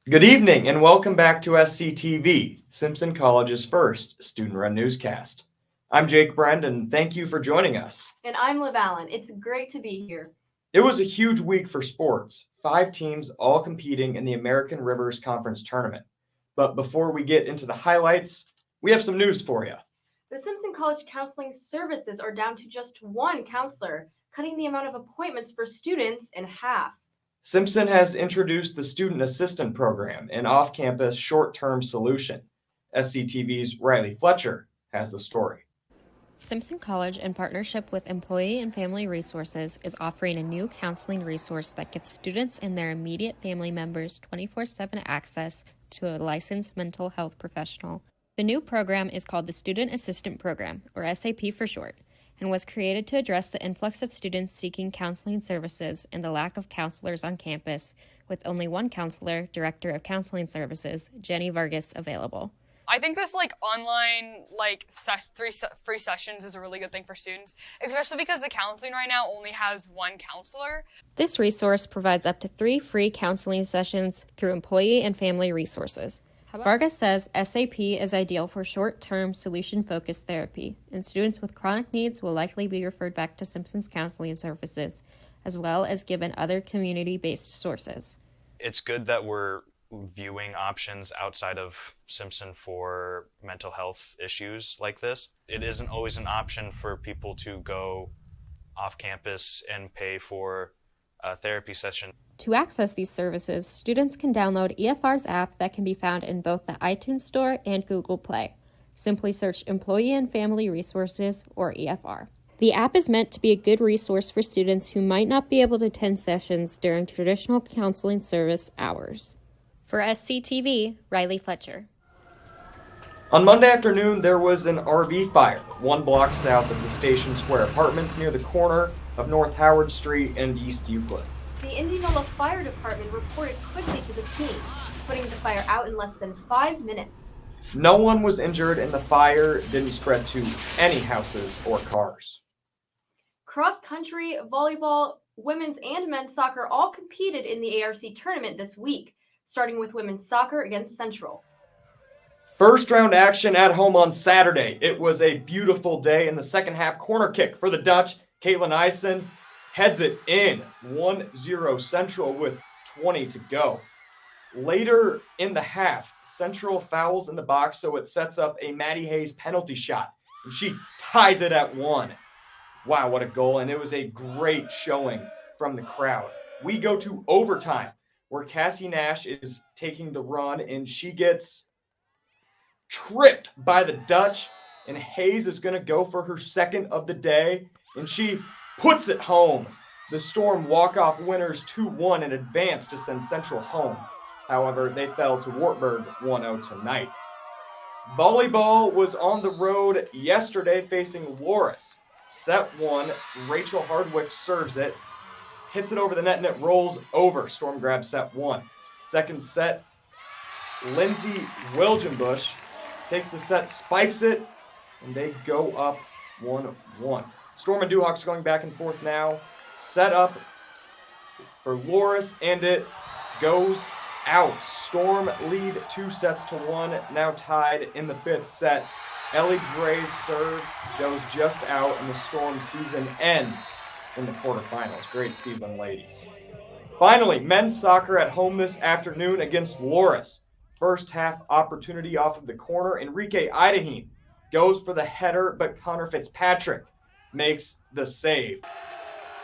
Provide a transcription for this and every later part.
Good evening and welcome back to Sctv, Simpson College's first student-run newscast. I'm Jake Brend and thank you for joining us. And I'm Liv Allen. It's great to be here. It was a huge week for sports, 5 teams all competing in the American Rivers Conference tournament. But before we get into the highlights, we have some news for you. The Simpson College counseling services are down to just one counselor, cutting the amount of appointments for students in half. Simpson has introduced the Student Assistant Program, an off-campus short-term solution. SCTV's Riley Fletcher has the story. Simpson College, in partnership with Employee and Family Resources, is offering a new counseling resource that gives students and their immediate family members 24/7 access to a licensed mental health professional. The new program is called the Student Assistant Program, or SAP for short, and was created to address the influx of students seeking counseling services and the lack of counselors on campus, with only one counselor, Director of Counseling Services, Jenny Vargas, available. I think this online free sessions is a really good thing for students, especially because the counseling right now only has one counselor. This resource provides up to 3 free counseling sessions through Employee and Family Resources. Vargas says SAP is ideal for short-term solution-focused therapy, and students with chronic needs will likely be referred back to Simpson's counseling services, as well as given other community-based sources. It's good that we're viewing options outside of Simpson for mental health issues like this. It isn't always an option for people to go off campus and pay for a therapy session. To access these services, students can download EFR's app that can be found in both the iTunes Store and Google Play. Simply search Employee and Family Resources, or EFR. The app is meant to be a good resource for students who might not be able to attend sessions during traditional counseling service hours. For SCTV, Riley Fletcher. On Monday afternoon, there was an RV fire 1 block south of the Station Square Apartments near the corner of North Howard Street and East Euclid. The Indianola Fire Department reported quickly to the scene, putting the fire out in less than 5 minutes. No one was injured and the fire didn't spread to any houses or cars. Cross country, volleyball, women's and men's soccer all competed in the ARC tournament this week, starting with women's soccer against Central. First round action at home on Saturday. It was a beautiful day in the second half. Corner kick for the Dutch. Caitlin Eisen heads it in. 1-0 Central with 20 to go. Later in the half, Central fouls in the box, so it sets up a Maddie Hayes penalty shot. And she ties it at 1. Wow, what a goal. And it was a great showing from the crowd. We go to overtime, where Cassie Nash is taking the run, and she gets tripped by the Dutch, and Hayes is going to go for her second of the day, and she puts it home. The Storm walk-off winners 2-1 and advance to send Central home. However, they fell to Wartburg 1-0 tonight. Volleyball was on the road yesterday facing Loris. Set 1, Rachel Hardwick serves it, hits it over the net, and it rolls over. Storm grabs set 1. Second set, Lindsay Wilgenbush takes the set, spikes it, and they go up 1-1. Storm and Duhawks going back and forth now. Set up for Loris, and it goes out. Storm lead 2-1, now tied in the 5th set. Ellie Gray's serve goes just out, and the Storm season ends in the quarterfinals. Great season, ladies. Finally, men's soccer at home this afternoon against Loris. First half opportunity off of the corner. Enrique Idaheen goes for the header, but Connor Fitzpatrick makes the save.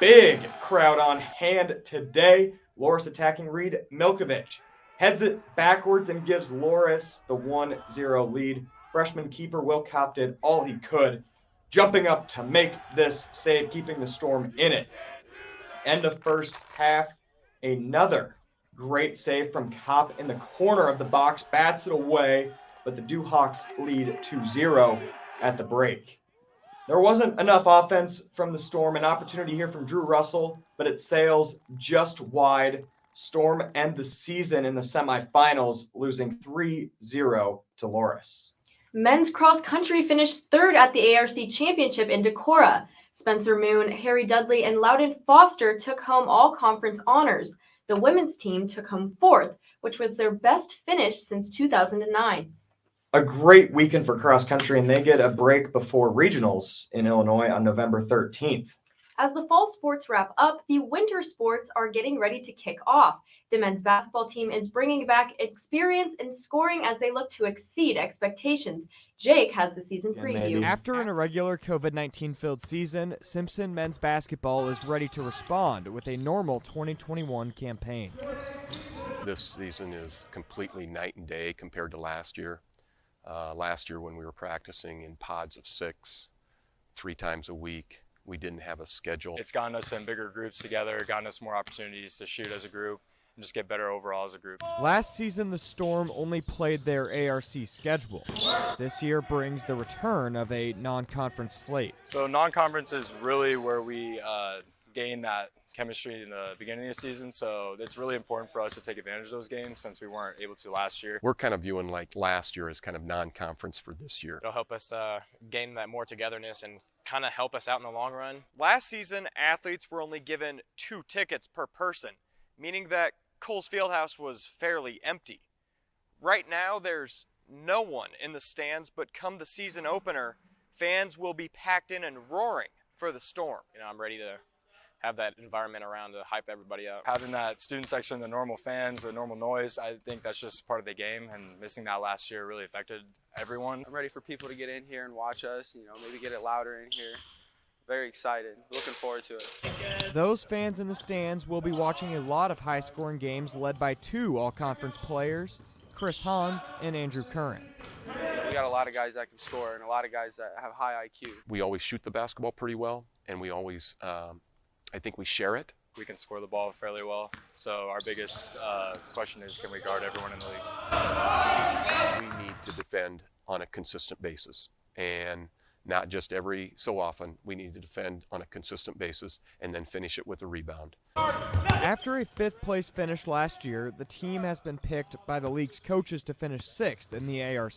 Big crowd on hand today. Loris attacking Reed Milkovich heads it backwards and gives Loris the 1-0 lead. Freshman keeper Will Kopp did all he could, jumping up to make this save, keeping the Storm in it. End of first half, another great save from Kopp in the corner of the box, bats it away, but the Duhawks lead 2-0 at the break. There wasn't enough offense from the Storm, an opportunity here from Drew Russell, but it sails just wide. Storm end the season in the semifinals, losing 3-0 to Loris. Men's cross country finished 3rd at the ARC Championship in Decorah. Spencer Moon, Harry Dudley, and Loudon Foster took home all conference honors. The women's team took home 4th, which was their best finish since 2009. A great weekend for cross country, and they get a break before regionals in Illinois on November 13th. As the fall sports wrap up, the winter sports are getting ready to kick off. The men's basketball team is bringing back experience in scoring as they look to exceed expectations. Jake has the season preview. After an irregular COVID-19 filled season, Simpson men's basketball is ready to respond with a normal 2021 campaign. This season is completely night and day compared to last year. Last year when we were practicing in pods of 6, 3 times a week, we didn't have a schedule. It's gotten us in bigger groups together, gotten us more opportunities to shoot as a group, and just get better overall as a group. Last season, the Storm only played their ARC schedule. This year brings the return of a non-conference slate. So non-conference is really where we gain that chemistry in the beginning of the season, so it's really important for us to take advantage of those games since we weren't able to last year. We're kind of viewing like last year as kind of non-conference for this year. It'll help us gain that more togetherness and kind of help us out in the long run. Last season, athletes were only given 2 tickets per person, meaning that Coles Fieldhouse was fairly empty. Right now, there's no one in the stands, but come the season opener, fans will be packed in and roaring for the Storm. You know, I'm ready to have that environment around to hype everybody up. Having that student section, the normal fans, the normal noise, I think that's just part of the game, and missing that last year really affected everyone. I'm ready for people to get in here and watch us, maybe get it louder in here. Very excited, looking forward to it. Those fans in the stands will be watching a lot of high-scoring games led by 2 all-conference players, Chris Hans and Andrew Curran. We got a lot of guys that can score and a lot of guys that have high IQ. We always shoot the basketball pretty well, and we always, I think we share it. We can score the ball fairly well, so our biggest question is, can we guard everyone in the league? We need to defend on a consistent basis, and not just every so often. We need to defend on a consistent basis and then finish it with a rebound. After a 5th place finish last year, the team has been picked by the league's coaches to finish 6th in the ARC.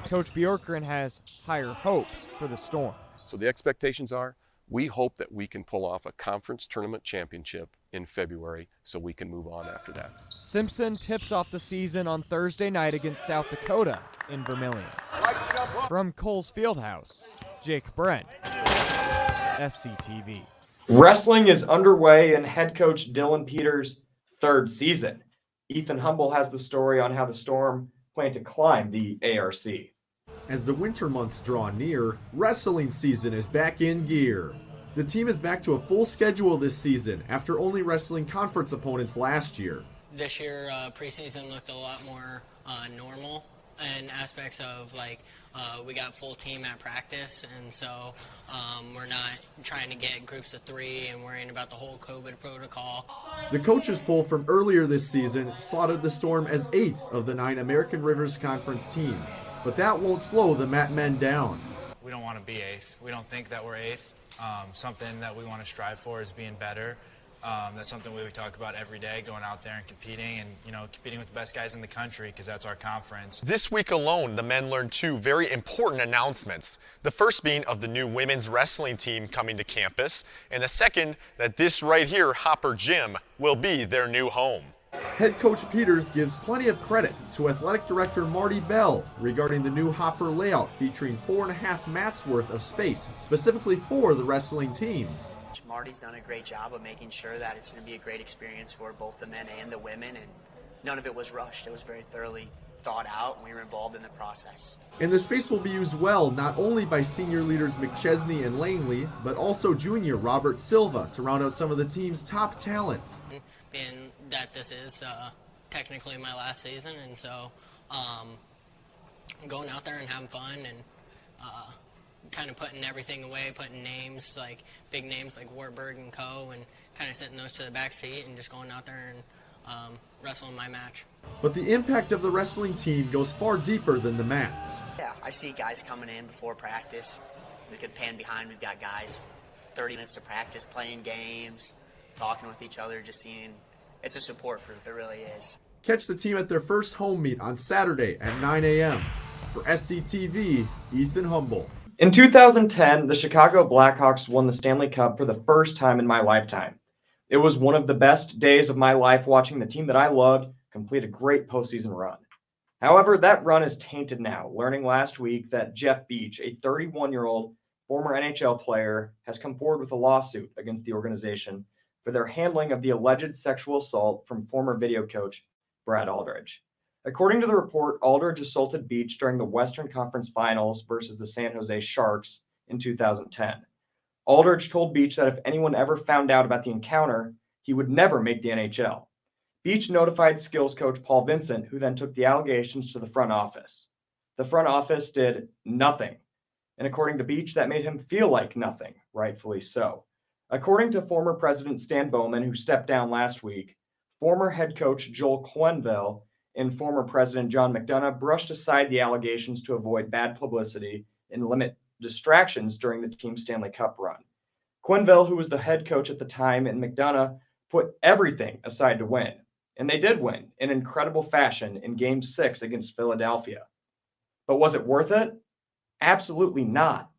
Coach Bjorkgren has higher hopes for the Storm. So the expectations are, we hope that we can pull off a conference tournament championship in February so we can move on after that. Simpson tips off the season on Thursday night against South Dakota in Vermillion. From Coles Fieldhouse, Jake Brend, Sctv. Wrestling is underway in head coach Dylan Peters' 3rd season. Ethan Humble has the story on how the Storm plan to climb the ARC. As the winter months draw near, wrestling season is back in gear. The team is back to a full schedule this season after only wrestling conference opponents last year. This year, preseason looked a lot more normal in aspects of we got full team at practice, and so we're not trying to get groups of 3 and worrying about the whole COVID protocol. The coaches poll from earlier this season slotted the Storm as 8th of the 9 American Rivers Conference teams. But that won't slow the Mat men down. We don't want to be 8th. We don't think that we're 8th. Something that we want to strive for is being better. That's something we talk about every day, going out there and competing and, competing with the best guys in the country because that's our conference. This week alone, the men learned 2 very important announcements. The first being of the new women's wrestling team coming to campus, and the second that this right here, Hopper Gym, will be their new home. Head coach Peters gives plenty of credit to athletic director Marty Bell regarding the new Hopper layout featuring 4.5 mats worth of space, specifically for the wrestling teams. Marty's done a great job of making sure that it's going to be a great experience for both the men and the women, and none of it was rushed. It was very thoroughly thought out, and we were involved in the process. And the space will be used well not only by senior leaders McChesney and Langley, but also junior Robert Silva to round out some of the team's top talent. Being that this is technically my last season, and so going out there and having fun and kind of putting everything away, putting names, like big names like Warburg and Co., and kind of sitting those to the back seat and just going out there and wrestling my match. But the impact of the wrestling team goes far deeper than the mats. Yeah, I see guys coming in before practice. We could pan behind, we've got guys 30 minutes to practice, playing games, talking with each other, just seeing. It's a support group, it really is. Catch the team at their first home meet on Saturday at 9 a.m. For Sctv, Ethan Humble. In 2010, the Chicago Blackhawks won the Stanley Cup for the first time in my lifetime. It was one of the best days of my life watching the team that I loved complete a great postseason run. However, that run is tainted now, learning last week that Jeff Beach, a 31-year-old former NHL player, has come forward with a lawsuit against the organization for their handling of the alleged sexual assault from former video coach Brad Aldridge. According to the report, Aldridge assaulted Beach during the Western Conference Finals versus the San Jose Sharks in 2010. Aldridge told Beach that if anyone ever found out about the encounter, he would never make the NHL. Beach notified skills coach Paul Vincent, who then took the allegations to the front office. The front office did nothing. And according to Beach, that made him feel like nothing, rightfully so. According to former president Stan Bowman, who stepped down last week, former head coach Joel Quenneville and former president John McDonough brushed aside the allegations to avoid bad publicity and limit distractions during the team's Stanley Cup run. Quenneville, who was the head coach at the time, and McDonough put everything aside to win. And they did win in incredible fashion in Game 6 against Philadelphia. But was it worth it? Absolutely not.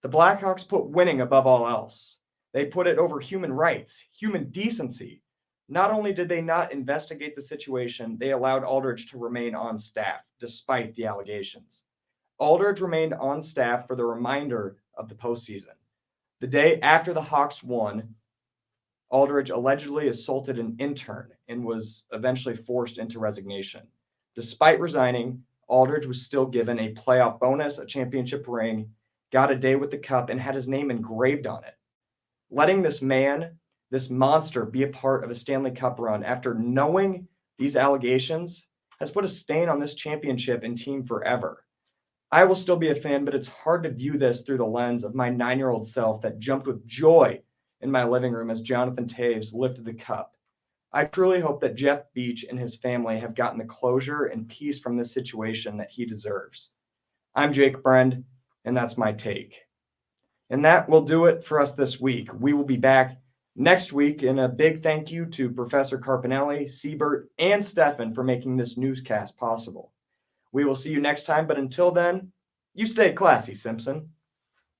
The Blackhawks put winning above all else. They put it over human rights, human decency. Not only did they not investigate the situation, they allowed Aldridge to remain on staff, despite the allegations. Aldridge remained on staff for the remainder of the postseason. The day after the Hawks won, Aldridge allegedly assaulted an intern and was eventually forced into resignation. Despite resigning, Aldridge was still given a playoff bonus, a championship ring, got a day with the cup, and had his name engraved on it. Letting this man, this monster, be a part of a Stanley Cup run after knowing these allegations has put a stain on this championship and team forever. I will still be a fan, but it's hard to view this through the lens of my 9-year-old self that jumped with joy in my living room as Jonathan Toews lifted the cup. I truly hope that Jeff Beach and his family have gotten the closure and peace from this situation that he deserves. I'm Jake Brend, and that's my take. And that will do it for us this week. We will be back next week, and a big thank you to Professor Carpinelli, Siebert, and Stefan for making this newscast possible. We will see you next time, but until then, you stay classy, Simpson.